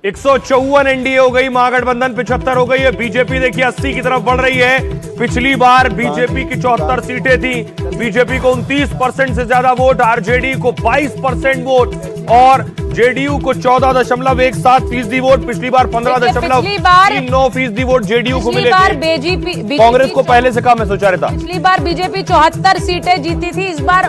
154 NDA हो गई, महागठबंधन 75 हो गई है। बीजेपी देखिए 80 की तरफ बढ़ रही है। पिछली बार बीजेपी की 74 सीटें थी, बीजेपी को 29% से ज्यादा वोट, आरजेडी को 22% वोट और जेडीयू को 14.17% वोट। पिछली बार 15.39% वोट जेडीयू को मिले थे। कांग्रेस को पहले से कम है, सोचा रहता। पिछली बार बीजेपी 74 सीटें जीती थी, इस बार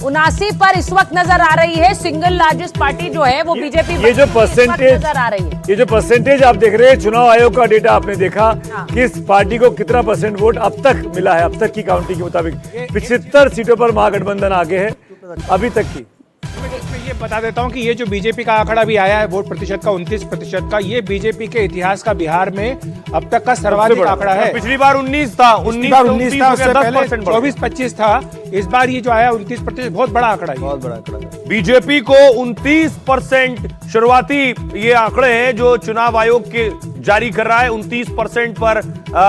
79 पर इस वक्त नजर आ रही है। सिंगल लार्जेस्ट पार्टी जो है वो बीजेपी ये जो परसेंटेज नजर आ रही है, ये जो परसेंटेज आप देख रहे हैं, चुनाव आयोग का डेटा आपने देखा किस पार्टी को कितना % वोट अब तक मिला है। अब तक की काउंटिंग के मुताबिक 75 सीटों पर महागठबंधन आगे है अभी तक की। ये बता देता हूं कि ये जो बीजेपी का आंकड़ा भी आया है वोट प्रतिशत का 29% का, ये बीजेपी के इतिहास का बिहार में अब तक का सर्वाधिक आंकड़ा है। पिछली बार 19 था, 19 था, उससे पहले 24-25 था। इस बार ये जो आया 29%, बहुत बड़ा आंकड़ा है, बहुत बड़ा आंकड़ा है। बीजेपी को 29% शुरुआती ये आंकड़े हैं जो चुनाव आयोग के जारी कर रहा है। 29% पर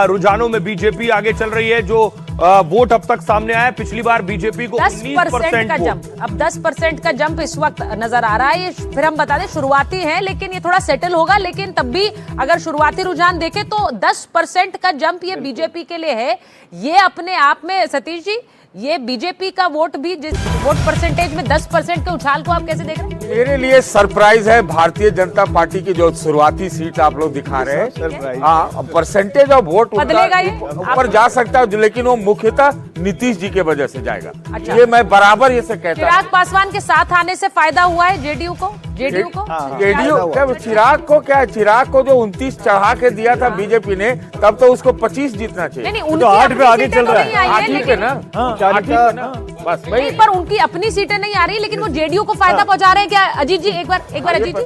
रुझानों में बीजेपी आगे चल रही है। जो वोट अब तक सामने आया, पिछली बार बीजेपी को 10% का जंप, अब 10% का जंप इस वक्त नजर आ रहा है। ये फिर हम बता दें शुरुआती है, लेकिन ये थोड़ा सेटल होगा। लेकिन तब भी अगर शुरुआती रुझान देखें तो 10% का जंप ये बीजेपी के लिए है। ये अपने आप में सतीश जी, ये बीजेपी का वोट भी जिस वोट परसेंटेज में 10% के उछाल को आप कैसे देख रहे हैं? मेरे लिए सरप्राइज है भारतीय जनता पार्टी की जो शुरुआती सीट आप लोग दिखा रहे हैं। हाँ, परसेंटेज ऑफ वोट ऊपर जा सकता है, लेकिन वो मुख्यतः नीतीश जी के वजह से जाएगा। अच्छा। ये मैं बराबर ये से कहता हूँ। चिराग पासवान के साथ आने से फायदा हुआ है जेडीयू को? जेडीयू क्या चिराग को, क्या चिराग को जो 29 चढ़ा के दिया था बीजेपी ने, तब तो उसको 25 जीतना चाहिए। नहीं, तो 8 पे आगे चल रहा है। 8 पे ना, बस नहीं, पर उनकी अपनी सीटें नहीं आ रही, लेकिन वो जेडीयू को फायदा पहुंचा रहे हैं क्या? अजीत जी एक बार अजीत जी,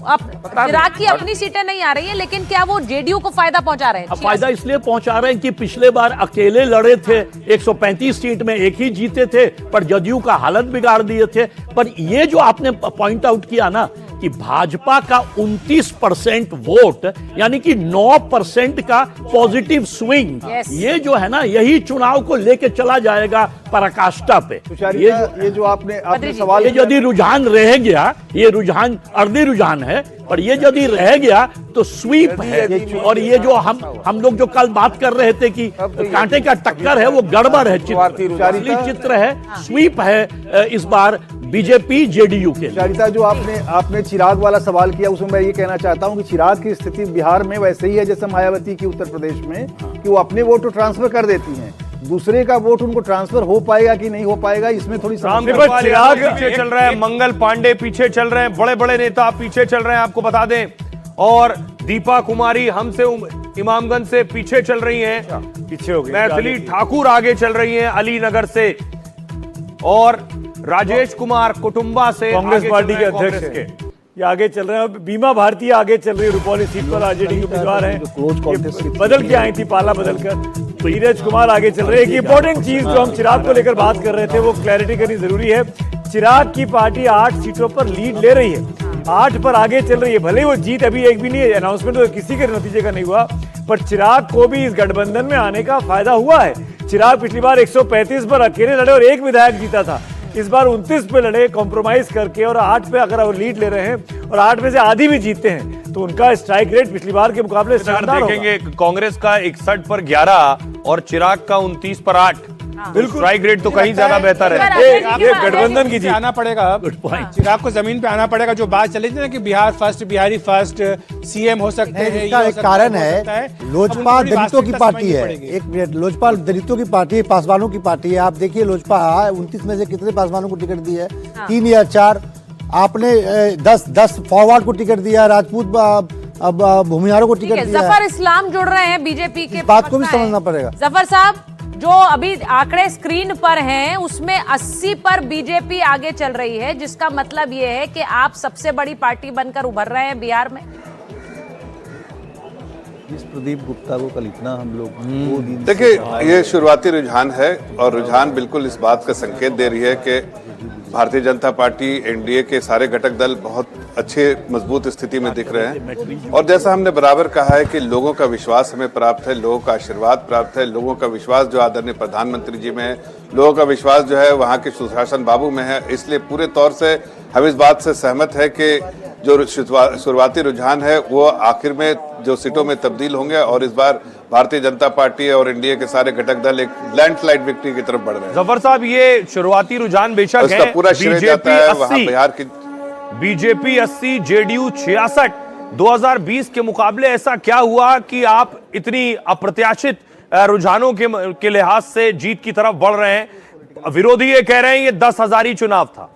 आप चिराग की अपनी सीटें नहीं आ रही है, लेकिन क्या वो जेडीयू को फायदा पहुंचा रहे हैं? फायदा इसलिए पहुंचा रहे हैं कि पिछले बार अकेले लड़े थे, 135 सीट में एक ही जीते थे, पर जदयू का हालत बिगाड़ दिए थे। पर ये जो आपने पॉइंट आउट किया ना कि भाजपा का 29% वोट, यानी कि 9% का पॉजिटिव स्विंग, ये जो है ना, यही चुनाव को लेके चला जाएगा पराकाष्ठा पे। ये जो आपने सवाल, ये यदि रुझान रह गया, ये रुझान अर्धी रुझान है, पर ये यदि रह गया तो स्वीप है। और ये जो हम लोग जो कल बात कर रहे थे कि कांटे का टक्कर है, वो गड़बड़ है, चित्र है, स्वीप है इस बार बीजेपी जेडीयू के। चारिता, जो आपने चिराग वाला सवाल किया, उसमें मैं ये कहना चाहता हूं कि चिराग की स्थिति बिहार में वैसे ही है जैसे मायावती की उत्तर प्रदेश में, कि वो अपने वोट को ट्रांसफर कर देती हैं। दूसरे का वोट उनको ट्रांसफर हो पाएगा कि नहीं हो पाएगा, इसमें थोड़ी चिराग पीछे चल रहा है, मंगल पांडे पीछे चल रहे हैं, बड़े बड़े नेता पीछे चल रहे हैं, आपको बता दें। और दीपा कुमारी हमसे इमामगंज से पीछे चल रही हैं, पीछे हो गई। मैथिली ठाकुर आगे चल रही हैं अलीनगर से, और राजेश कुमार कुटुंबा से, कांग्रेस पार्टी के अध्यक्ष के ये आगे चल रहे हैं। बीमा भारती आगे चल रही है, रुपौली सीट पर आरजेडी के उम्मीदवार हैं, बदल के आई थी पाला बदलकर। तो नीरज कुमार आगे चल रहे हैं। एक इंपॉर्टेंट चीज जो हम चिराग को लेकर बात कर रहे थे, वो क्लैरिटी करनी जरूरी है। चिराग की पार्टी 8 सीटों पर लीड ले रही है, 8 पर आगे चल रही है। भले वो जीत अभी एक भी नहीं है, अनाउंसमेंट तो किसी के नतीजे का नहीं हुआ, पर चिराग को भी इस गठबंधन में आने का फायदा हुआ है। चिराग पिछली बार 135 पर अकेले लड़े और एक विधायक जीता था, इस बार 29 पे लड़े कॉम्प्रोमाइज करके, और 8 पे अगर वो लीड ले रहे हैं और 8 में से आधी भी जीतते हैं, तो उनका स्ट्राइक रेट पिछली बार के मुकाबले शानदार होगा। देखेंगे कांग्रेस का 61 पर 11 और चिराग का 29 पर 8, बिल्कुल स्ट्राइक रेट तो कहीं ज्यादा बेहतर है। ये गठबंधन की जीत। आना पड़ेगा, चिराग को जमीन पे आना पड़ेगा। जो बात चली थी ना कि Bihar first, Bihari first, CM हो सकते हैं, इसका एक कारण है, लोजपा दलितों की पार्टी है। एक मिनट, लोजपा दलितों की पार्टी है, पासवानों की पार्टी है। आप देखिए लोजपा 29 में से कितने पासवानों को टिकट दी है? 3 या 4। आपने 10 फॉरवर्ड को टिकट दिया, राजपूत भूमिहारों को टिकट दिया। जफर इस्लाम जुड़ रहे हैं बीजेपी के, बात को भी समझना पड़ेगा। जफर साहब, जो अभी आंकड़े स्क्रीन पर हैं उसमें 80 पर बीजेपी आगे चल रही है, जिसका मतलब ये है कि आप सबसे बड़ी पार्टी बनकर उभर रहे हैं बिहार में। जिस प्रदीप गुप्ता को कल इतना हम लोग 2 दिन, देखिए ये शुरुआती रुझान है, और रुझान बिल्कुल इस बात का संकेत दे रही है कि भारतीय जनता पार्टी, एनडीए के सारे घटक दल बहुत अच्छे मजबूत स्थिति में दिख रहे हैं। और जैसा हमने बराबर कहा है कि लोगों का विश्वास हमें प्राप्त है, लोगों का आशीर्वाद प्राप्त है, लोगों का विश्वास जो आदरणीय प्रधानमंत्री जी में है, लोगों का विश्वास जो है वहाँ के सुशासन बाबू में है। इसलिए पूरे तौर से हम इस बात से सहमत है कि जो शुरुआती रुझान है वो आखिर में जो सीटों में तब्दील होंगे और इस बार भारतीय जनता पार्टी और एनडीए के सारे घटक दल एक लैंडस्लाइड विक्ट्री की तरफ बढ़ रहे हैं। जफर साहब, ये शुरुआती रुझान बेशक उसका है, पूरा श्रेय जाता है वहां बिहार की बीजेपी 80, जेडीयू 66। 2020 के मुकाबले ऐसा क्या हुआ कि आप इतनी अप्रत्याशित रुझानों के लिहाज से जीत की तरफ बढ़ रहे हैं? विरोधी ये कह रहे हैं ये 10,000 चुनाव था।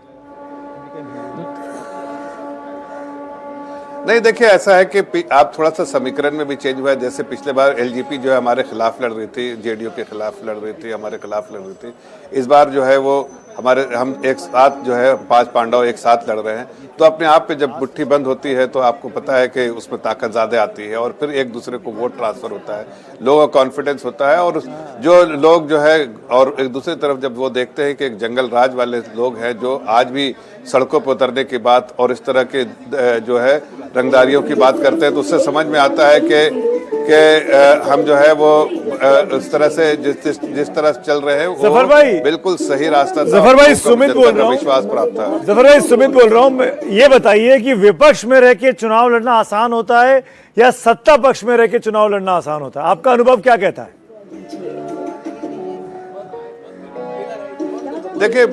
नहीं, देखिए ऐसा है कि आप थोड़ा सा समीकरण में भी चेंज हुआ है। जैसे पिछले बार एलजेपी जो है हमारे खिलाफ लड़ रही थी, जेडीयू के खिलाफ लड़ रही थी, हमारे खिलाफ लड़ रही थी। इस बार जो है वो हम एक साथ जो है 5 पांडव एक साथ लड़ रहे हैं, तो अपने आप पे जब मुट्ठी बंद होती है तो आपको पता है कि उसमें ताकत ज्यादा आती है और फिर एक दूसरे को वोट ट्रांसफर होता है, लोगों का कॉन्फिडेंस होता है। और जो लोग जो है और एक दूसरी तरफ जब वो देखते हैं कि एक जंगल राज वाले लोग हैं जो आज भी सड़कों पर उतरने की बात और इस तरह के जो है रंगदारियों की बात करते हैं, तो उससे समझ में आता है कि हम जो है वो इस तरह से जिस तरह चल रहे हैं जफर भाई बिल्कुल सही रास्ता। जफर भाई सुमित बोल रहा हूँ, विश्वास प्राप्त था। जफर भाई सुमित बोल रहा हूँ, ये बताइए कि विपक्ष में रह के चुनाव लड़ना आसान होता है या सत्ता पक्ष में रह के चुनाव लड़ना आसान होता है? आपका अनुभव क्या कहता है? देखिए,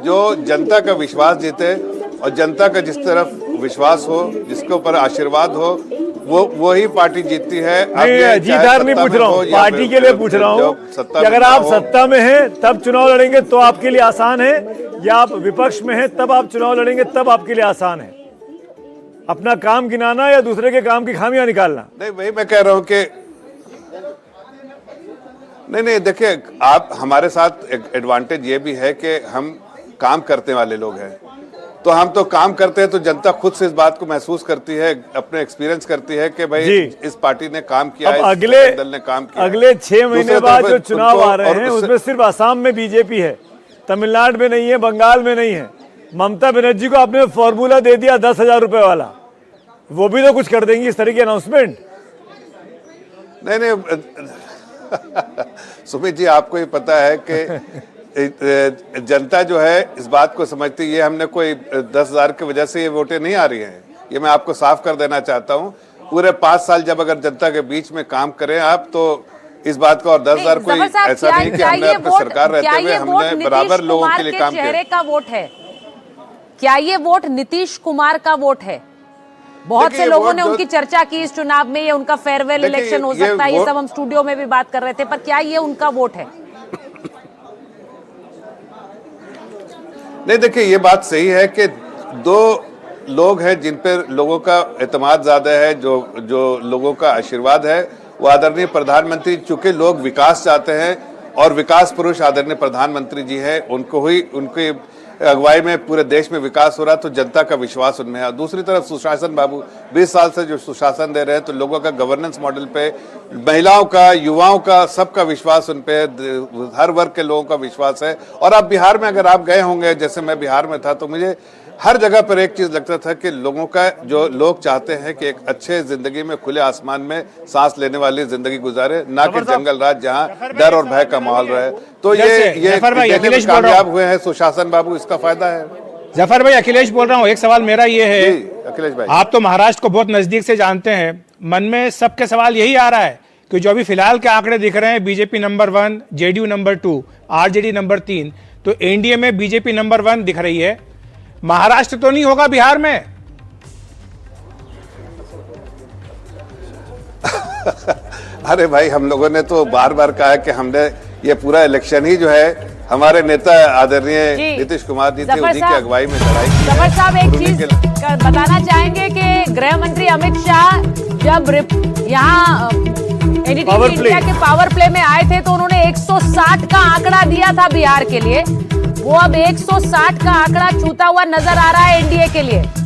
जो जनता का विश्वास जीते और जनता का जिस तरफ विश्वास हो, जिसके ऊपर आशीर्वाद हो, वो ही पार्टी जीतती है। नहीं, जीतहार नहीं पूछ रहा हूँ, पार्टी के लिए पूछ रहा हूँ कि अगर आप सत्ता में हैं तब चुनाव लड़ेंगे तो आपके लिए आसान है, या आप विपक्ष में हैं तब आप चुनाव लड़ेंगे तब आपके लिए आसान है? अपना काम गिनाना या दूसरे के काम की खामियां निकालना? नहीं, वही मैं कह रहा हूँ कि नहीं, देखिए, आप हमारे साथ एक एडवांटेज ये भी है कि हम काम करने वाले लोग हैं, तो हम तो काम करते हैं तो जनता खुद से इस बात को महसूस करती है, अपने एक्सपीरियंस करती है कि भाई इस पार्टी ने काम किया है, अगले दल ने काम किया। अगले 6 महीने बाद जो चुनाव आ रहे हैं उसमें सिर्फ असम में बीजेपी है, तमिलनाडु में नहीं है, बंगाल में नहीं है। ममता बनर्जी को आपने फॉर्मूला दे दिया 10,000 रुपए वाला, वो भी तो कुछ कर देंगी इस तरह की अनाउंसमेंट? नहीं सुमित जी, आपको ये पता है कि जनता जो है इस बात को समझती है। ये हमने कोई 10,000 की वजह से ये वोटें नहीं आ रही हैं, ये मैं आपको साफ कर देना चाहता हूँ। पूरे 5 साल जब अगर जनता के बीच में काम करें आप, तो इस बात का और 10,000 कोई ऐसा नहीं कि हमने अपने सरकार रहते हुए हमने बराबर लोगों के लिए काम किया। चेहरे का वोट है क्या ये? वोट नीतीश कुमार का वोट है? बहुत से लोगों ने उनकी चर्चा की इस चुनाव में, ये उनका फेयरवेल इलेक्शन हो सकता है, ये सब हम स्टूडियो में भी बात कर रहे थे, पर क्या ये उनका वोट है? नहीं, देखिए, ये बात सही है कि 2 लोग हैं जिन पर लोगों का एतमाद ज्यादा है, जो लोगों का आशीर्वाद है, वो आदरणीय प्रधानमंत्री। चूंकि लोग विकास चाहते हैं और विकास पुरुष आदरणीय प्रधानमंत्री जी हैं, उनकी अगुवाई में पूरे देश में विकास हो रहा, तो जनता का विश्वास उनमें है। दूसरी तरफ सुशासन बाबू 20 साल से जो सुशासन दे रहे हैं, तो लोगों का गवर्नेंस मॉडल पे, महिलाओं का, युवाओं का, सबका विश्वास उन पे, हर वर्ग के लोगों का विश्वास है। और अब बिहार में अगर आप गए होंगे, जैसे मैं बिहार में था, तो मुझे हर जगह पर एक चीज लगता था कि लोगों का जो लोग चाहते हैं कि एक अच्छे जिंदगी में खुले आसमान में सांस लेने वाली जिंदगी गुजारे, ना कि जंगल राज जहां डर और भय का माहौल रहे। तो ये कामयाब हुए हैं सुशासन बाबू, इसका फायदा है। जफर भाई, अखिलेश बोल रहा हूँ। एक सवाल मेरा ये है, अखिलेश भाई, आप तो महाराष्ट्र को बहुत नजदीक से जानते हैं, मन में सबके सवाल यही आ रहा है कि जो अभी फिलहाल के आंकड़े दिख रहे हैं, BJP number 1, JDU number 2, RJD number 3, तो एनडीए में बीजेपी नंबर 1 दिख रही है। महाराष्ट्र तो नहीं होगा बिहार में? अरे भाई, हम लोगों ने तो बार बार कहा है कि हमने ये पूरा इलेक्शन ही जो है हमारे नेता आदरणीय नीतीश कुमार जी थे, उन्हीं की अगुवाई में लड़ाई की। जफर साहब, एक चीज बताना चाहेंगे कि गृह मंत्री अमित शाह जब यहाँ एनडीटीवी इंडिया के पावर प्ले में आए थे, तो उन्होंने 160 का आंकड़ा दिया था बिहार के लिए। वो अब 160 का आंकड़ा छूता हुआ नजर आ रहा है एनडीए के लिए।